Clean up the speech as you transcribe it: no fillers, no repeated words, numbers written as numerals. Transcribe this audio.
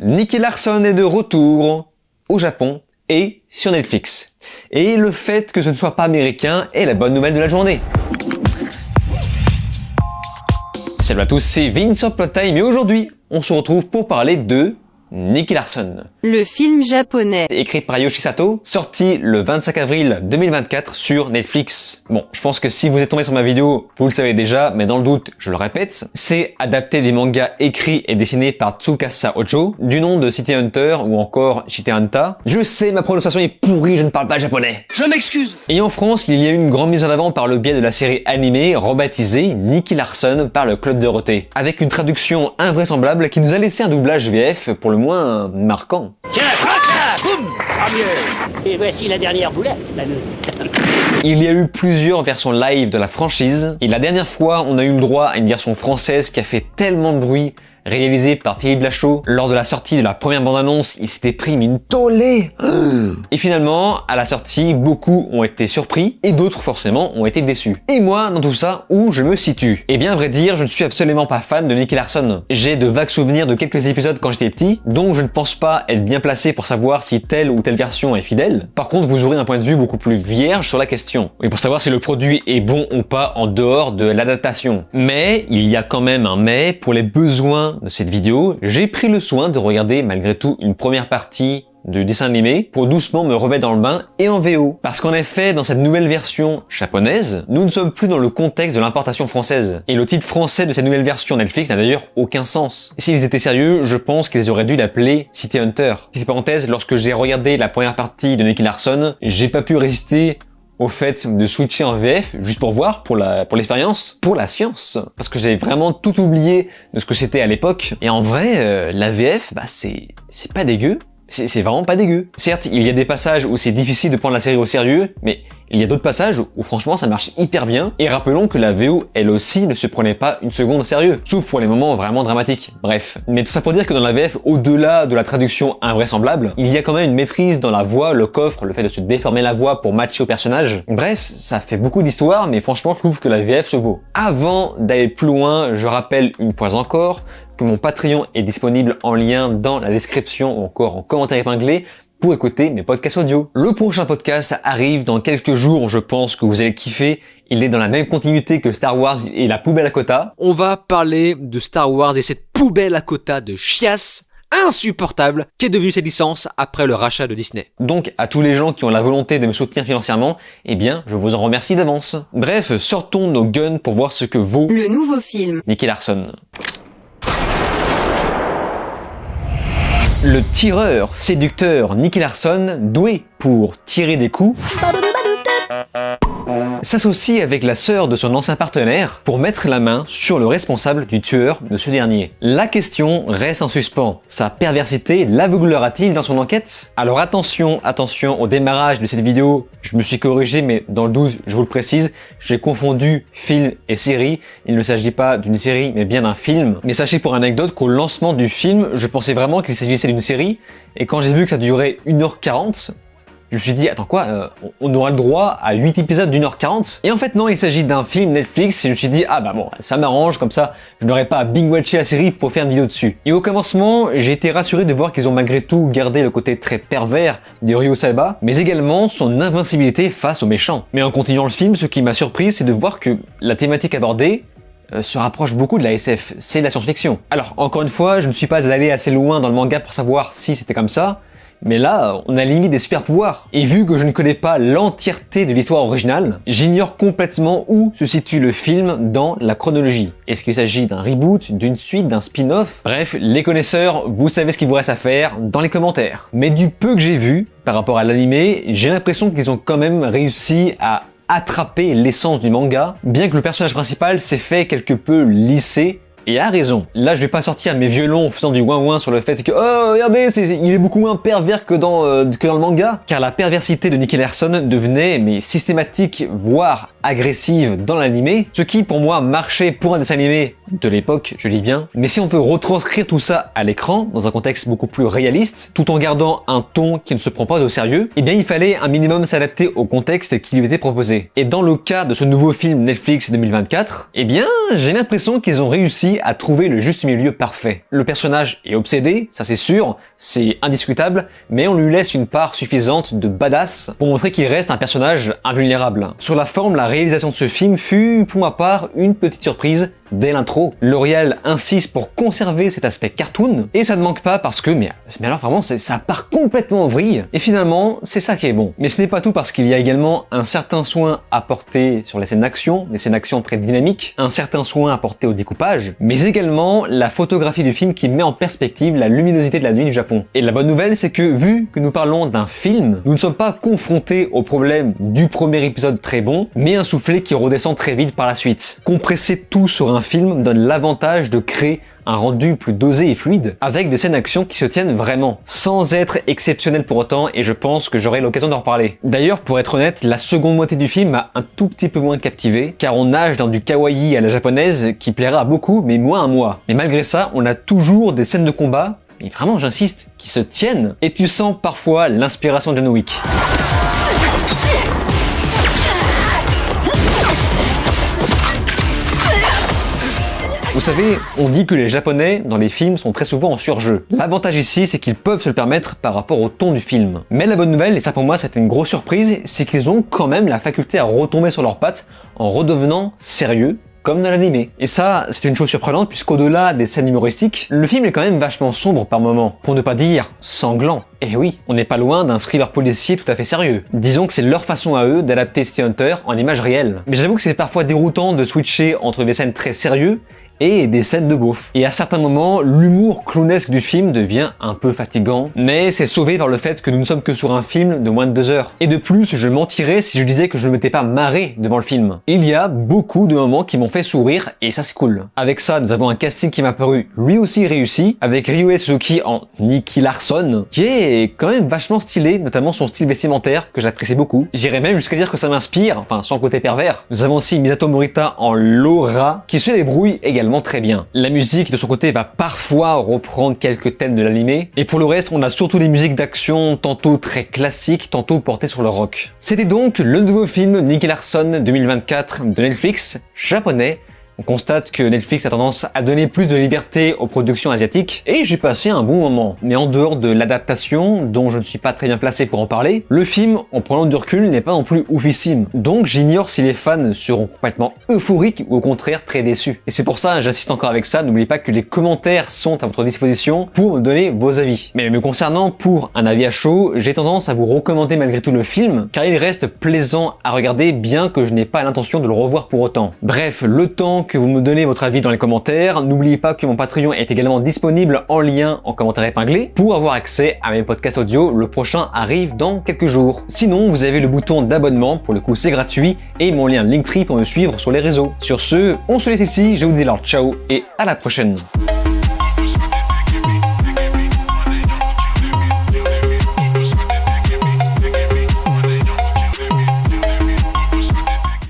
Nicky Larson est de retour au Japon et sur Netflix. Et le fait que ce ne soit pas américain est la bonne nouvelle de la journée. Salut à tous, c'est Vincent Plottime et aujourd'hui, on se retrouve pour parler de Nicky Larson. Le film japonais. Écrit par Yoshi Sato, sorti le 25 avril 2024 sur Netflix. Bon, je pense que si vous êtes tombé sur ma vidéo, vous le savez déjà, mais dans le doute, je le répète. C'est adapté du manga écrit et dessiné par Tsukasa Ojo, du nom de City Hunter ou encore City Hunter. Je sais, ma prononciation est pourrie, je ne parle pas japonais. Je m'excuse. Et en France, il y a eu une grande mise en avant par le biais de la série animée rebaptisée Nicky Larson par le Club Dorothée, avec une traduction invraisemblable qui nous a laissé un doublage VF pour le moins marquant. Tiens, là, boum, tant mieux. Et voici la dernière boulette, la meute. Il y a eu plusieurs versions live de la franchise, et la dernière fois, on a eu le droit à une version française qui a fait tellement de bruit, réalisée par Philippe Lachaud. Lors de la sortie de la première bande-annonce, il s'était pris une tollée. Et finalement, à la sortie, beaucoup ont été surpris et d'autres forcément ont été déçus. Et moi, dans tout ça, où je me situe? Eh bien, à vrai dire, je ne suis absolument pas fan de Nicky Larson. J'ai de vagues souvenirs de quelques épisodes quand j'étais petit, donc je ne pense pas être bien placé pour savoir si telle ou telle version est fidèle. Par contre, vous aurez un point de vue beaucoup plus vierge sur la question. Et pour savoir si le produit est bon ou pas en dehors de l'adaptation. Mais, il y a quand même un mais, pour les besoins de cette vidéo, j'ai pris le soin de regarder malgré tout une première partie de dessin animé pour doucement me remettre dans le bain et en VO. Parce qu'en effet, dans cette nouvelle version japonaise, nous ne sommes plus dans le contexte de l'importation française. Et le titre français de cette nouvelle version Netflix n'a d'ailleurs aucun sens. Et s'ils étaient sérieux, je pense qu'ils auraient dû l'appeler City Hunter. Petite parenthèse, lorsque j'ai regardé la première partie de Nicky Larson, j'ai pas pu résister au fait de switcher en VF, juste pour voir, pour l'expérience, pour la science. Parce que j'ai vraiment tout oublié de ce que c'était à l'époque. Et en vrai, la VF, bah c'est pas dégueu. C'est vraiment pas dégueu. Certes, il y a des passages où c'est difficile de prendre la série au sérieux, mais il y a d'autres passages où franchement ça marche hyper bien. Et rappelons que la VO, elle aussi, ne se prenait pas une seconde au sérieux. Sauf pour les moments vraiment dramatiques. Bref. Mais tout ça pour dire que dans la VF, au-delà de la traduction invraisemblable, il y a quand même une maîtrise dans la voix, le coffre, le fait de se déformer la voix pour matcher au personnage. Bref, ça fait beaucoup d'histoire, mais franchement, je trouve que la VF se vaut. Avant d'aller plus loin, je rappelle une fois encore que mon Patreon est disponible en lien dans la description ou encore en commentaire épinglé pour écouter mes podcasts audio. Le prochain podcast arrive dans quelques jours, je pense que vous allez kiffer. Il est dans la même continuité que Star Wars et la poubelle à quota. On va parler de Star Wars et cette poubelle à quota de chiasse insupportable qu'est devenue cette licence après le rachat de Disney. Donc à tous les gens qui ont la volonté de me soutenir financièrement, eh bien je vous en remercie d'avance. Bref, sortons nos guns pour voir ce que vaut Le nouveau film. Nicky Larson. Le tireur séducteur Nicky Larson, doué pour tirer des coups, s'associe avec la sœur de son ancien partenaire pour mettre la main sur le responsable du tueur de ce dernier. La question reste en suspens. Sa perversité l'aveuglera-t-il dans son enquête? Alors attention au démarrage de cette vidéo, je me suis corrigé mais dans le doute, je vous le précise, j'ai confondu film et série. Il ne s'agit pas d'une série mais bien d'un film. Mais sachez pour anecdote qu'au lancement du film, je pensais vraiment qu'il s'agissait d'une série et quand j'ai vu que ça durait 1h40, je me suis dit, attends quoi, on aura le droit à 8 épisodes d'1h40? Et en fait non, il s'agit d'un film Netflix et je me suis dit, ah bah bon, ça m'arrange, comme ça, je n'aurai pas à binge-watcher la série pour faire une vidéo dessus. Et au commencement, j'ai été rassuré de voir qu'ils ont malgré tout gardé le côté très pervers de Ryo Saiba, mais également son invincibilité face aux méchants. Mais en continuant le film, ce qui m'a surpris, c'est de voir que la thématique abordée se rapproche beaucoup de la SF, c'est de la science-fiction. Alors, encore une fois, je ne suis pas allé assez loin dans le manga pour savoir si c'était comme ça, mais là, on a limite des super pouvoirs. Et vu que je ne connais pas l'entièreté de l'histoire originale, j'ignore complètement où se situe le film dans la chronologie. Est-ce qu'il s'agit d'un reboot, d'une suite, d'un spin-off? Bref, les connaisseurs, vous savez ce qu'il vous reste à faire dans les commentaires. Mais du peu que j'ai vu, par rapport à l'animé, j'ai l'impression qu'ils ont quand même réussi à attraper l'essence du manga, bien que le personnage principal s'est fait quelque peu lisser. Et a raison. Là, je vais pas sortir mes violons en faisant du ouin-ouin sur le fait que oh regardez, il est beaucoup moins pervers que dans le manga, car la perversité de Nicky Larson devenait systématique, voire agressive dans l'animé, ce qui pour moi marchait pour un dessin animé de l'époque, je dis bien. Mais si on veut retranscrire tout ça à l'écran, dans un contexte beaucoup plus réaliste, tout en gardant un ton qui ne se prend pas au sérieux, eh bien il fallait un minimum s'adapter au contexte qui lui était proposé. Et dans le cas de ce nouveau film Netflix 2024, eh bien j'ai l'impression qu'ils ont réussi réussi à trouver le juste milieu parfait. Le personnage est obsédé, ça c'est sûr, c'est indiscutable, mais on lui laisse une part suffisante de badass pour montrer qu'il reste un personnage invulnérable. Sur la forme, la réalisation de ce film fut, pour ma part, une petite surprise dès l'intro. L'Oréal insiste pour conserver cet aspect cartoon, et ça ne manque pas parce que, mais alors vraiment, ça part complètement en vrille, et finalement, c'est ça qui est bon. Mais ce n'est pas tout parce qu'il y a également un certain soin apporté sur les scènes d'action, des scènes d'action très dynamiques, un certain soin apporté au découpage, mais également la photographie du film qui met en perspective la luminosité de la nuit du Japon. Et la bonne nouvelle, c'est que vu que nous parlons d'un film, nous ne sommes pas confrontés au problème du premier épisode très bon, mais un soufflet qui redescend très vite par la suite. Compresser tout sur un film donne l'avantage de créer un rendu plus dosé et fluide, avec des scènes d'action qui se tiennent vraiment, sans être exceptionnelles pour autant, et je pense que j'aurai l'occasion d'en reparler. D'ailleurs, pour être honnête, la seconde moitié du film m'a un tout petit peu moins captivé, car on nage dans du kawaii à la japonaise qui plaira à beaucoup, mais moins à moi. Mais malgré ça, on a toujours des scènes de combat, et vraiment j'insiste, qui se tiennent, et tu sens parfois l'inspiration de John Wick. Vous savez, on dit que les Japonais, dans les films, sont très souvent en surjeu. L'avantage ici, c'est qu'ils peuvent se le permettre par rapport au ton du film. Mais la bonne nouvelle, et ça pour moi c'était une grosse surprise, c'est qu'ils ont quand même la faculté à retomber sur leurs pattes en redevenant sérieux, comme dans l'animé. Et ça, c'est une chose surprenante puisqu'au-delà des scènes humoristiques, le film est quand même vachement sombre par moments, pour ne pas dire sanglant. Et oui, on n'est pas loin d'un thriller policier tout à fait sérieux. Disons que c'est leur façon à eux d'adapter City Hunter en images réelles. Mais j'avoue que c'est parfois déroutant de switcher entre des scènes très sérieuses et des scènes de beauf. Et à certains moments, l'humour clownesque du film devient un peu fatigant, mais c'est sauvé par le fait que nous ne sommes que sur un film de moins de 2 heures. Et de plus, je mentirais si je disais que je ne m'étais pas marré devant le film. Il y a beaucoup de moments qui m'ont fait sourire, et ça c'est cool. Avec ça, nous avons un casting qui m'a paru lui aussi réussi, avec Ryuhei Suzuki en Nicky Larson, qui est quand même vachement stylé, notamment son style vestimentaire, que j'apprécie beaucoup. J'irais même jusqu'à dire que ça m'inspire, enfin sans côté pervers. Nous avons aussi Misato Morita en Laura, qui se débrouille également très bien. La musique de son côté va parfois reprendre quelques thèmes de l'animé, et pour le reste on a surtout des musiques d'action tantôt très classiques, tantôt portées sur le rock. C'était donc le nouveau film Nicky Larson 2024 de Netflix, japonais. On constate que Netflix a tendance à donner plus de liberté aux productions asiatiques, et j'ai passé un bon moment. Mais en dehors de l'adaptation, dont je ne suis pas très bien placé pour en parler, le film, en prenant du recul, n'est pas non plus oufissime. Donc j'ignore si les fans seront complètement euphoriques ou au contraire très déçus. Et c'est pour ça, j'insiste encore avec ça, n'oubliez pas que les commentaires sont à votre disposition pour me donner vos avis. Mais me concernant, pour un avis à chaud, j'ai tendance à vous recommander malgré tout le film, car il reste plaisant à regarder bien que je n'ai pas l'intention de le revoir pour autant. Bref, le temps que vous me donnez votre avis dans les commentaires. N'oubliez pas que mon Patreon est également disponible en lien en commentaire épinglé pour avoir accès à mes podcasts audio. Le prochain arrive dans quelques jours. Sinon, vous avez le bouton d'abonnement, pour le coup c'est gratuit, et mon lien Linktree pour me suivre sur les réseaux. Sur ce, on se laisse ici, je vous dis alors ciao et à la prochaine.